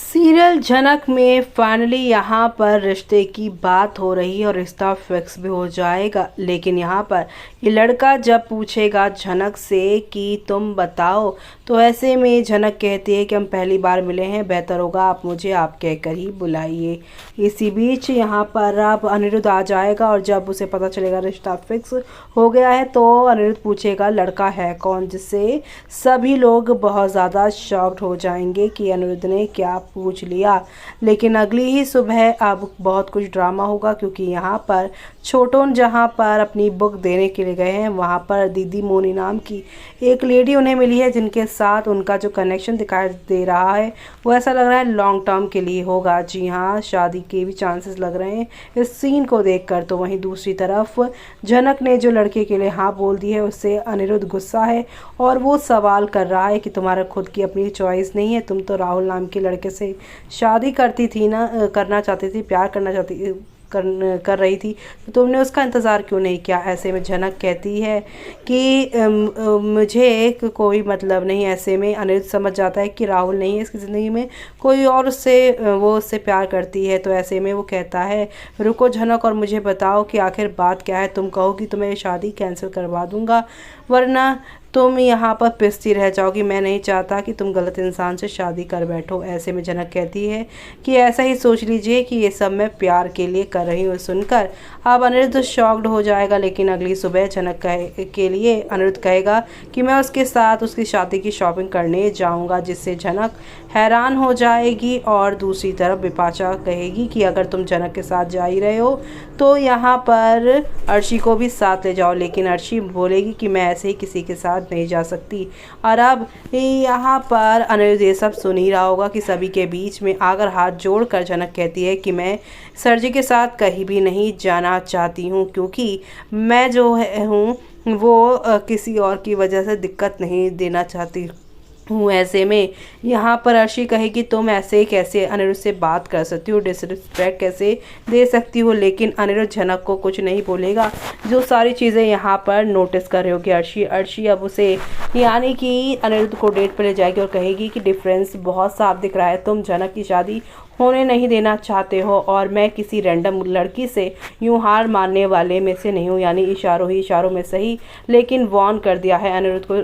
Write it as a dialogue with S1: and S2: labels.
S1: Serial झनक में finally यहाँ पर रिश्ते की बात हो रही है और रिश्ता फिक्स भी हो जाएगा। लेकिन यहाँ पर ये लड़का जब पूछेगा झनक से कि तुम बताओ, तो ऐसे में झनक कहती है कि हम पहली बार मिले हैं, बेहतर होगा आप मुझे आप कहकर ही बुलाइए। इसी बीच यहाँ पर अब अनिरुद्ध आ जाएगा और जब उसे पता चलेगा रिश्ता फिक्स हो गया है तो अनिरुद्ध पूछेगा लड़का है कौन, जिससे सभी लोग बहुत ज़्यादा शॉक्ड हो जाएंगे कि अनिरुद्ध ने क्या पूछ लिया। लेकिन अगली ही सुबह अब बहुत कुछ ड्रामा होगा, क्योंकि यहाँ पर छोटोन जहाँ पर अपनी बुक देने के लिए गए हैं, वहाँ पर दीदी मोनी नाम की एक लेडी उन्हें मिली है, जिनके साथ उनका जो कनेक्शन दिखाई दे रहा है वो ऐसा लग रहा है लॉन्ग टर्म के लिए होगा। जी हाँ, शादी के भी चांसेस लग रहे हैं इस सीन को देखकर। तो वहीं दूसरी तरफ झनक ने जो लड़के के लिए हाँ बोल दी है, उससे अनिरुद्ध गुस्सा है और वो सवाल कर रहा है कि तुम्हारा खुद की अपनी चॉइस नहीं है, तुम तो राहुल नाम के लड़के से शादी करती थी ना, करना चाहती थी, प्यार करना चाहती कर रही थी, तो तुमने उसका इंतज़ार क्यों नहीं किया। ऐसे में झनक कहती है कि मुझे कोई मतलब नहीं। ऐसे में अनिरुद्ध समझ जाता है कि राहुल नहीं है इसकी ज़िंदगी में, कोई और उससे प्यार करती है। तो ऐसे में वो कहता है रुको झनक और मुझे बताओ कि आखिर बात क्या है। तुम कहोगी तो मैं ये शादी कैंसिल करवा दूंगा, वरना तुम यहाँ पर पिसती रह जाओगी। मैं नहीं चाहता कि तुम गलत इंसान से शादी कर बैठो। ऐसे में झनक कहती है कि ऐसा ही सोच लीजिए कि ये सब मैं प्यार के लिए कर रही हूँ। सुनकर अब अनिरुद्ध शॉक्ड हो जाएगा। लेकिन अगली सुबह झनक के लिए अनिरुद्ध कहेगा कि मैं उसके साथ उसकी शादी की शॉपिंग करने जाऊँगा, जिससे झनक हैरान हो जाएगी। और दूसरी तरफ बिपाशा कहेगी कि अगर तुम झनक के साथ जा ही रहे हो तो यहाँ पर अर्शी को भी साथ ले जाओ। लेकिन अर्शी बोलेगी कि मैं ऐसे ही किसी के साथ नहीं जा सकती। और अब यहाँ पर अनिरुद्ध ये सब सुन ही रहा होगा कि सभी के बीच में आकर हाथ जोड़कर झनक कहती है कि मैं सर जी के साथ कहीं भी नहीं जाना चाहती हूँ, क्योंकि मैं जो हूँ वो किसी और की वजह से दिक्कत नहीं देना चाहती हूँ। ऐसे में यहाँ पर अर्शी कहेगी तुम ऐसे कैसे अनिरुद्ध से बात कर सकती हो, डिसरिस्पेक्ट कैसे दे सकती हो। लेकिन अनिरुद्ध झनक को कुछ नहीं बोलेगा। जो सारी चीज़ें यहाँ पर नोटिस कर रही होगी अर्शी अब उसे यानी कि अनिरुद्ध को डेट पर ले जाएगी और कहेगी कि डिफरेंस बहुत साफ दिख रहा है, तुम झनक की शादी होने नहीं देना चाहते हो और मैं किसी रैंडम लड़की से यूं हार मानने वाले में से नहीं हूँ। यानी इशारों ही इशारों में सही, लेकिन वार्न कर दिया है अनिरुद्ध को।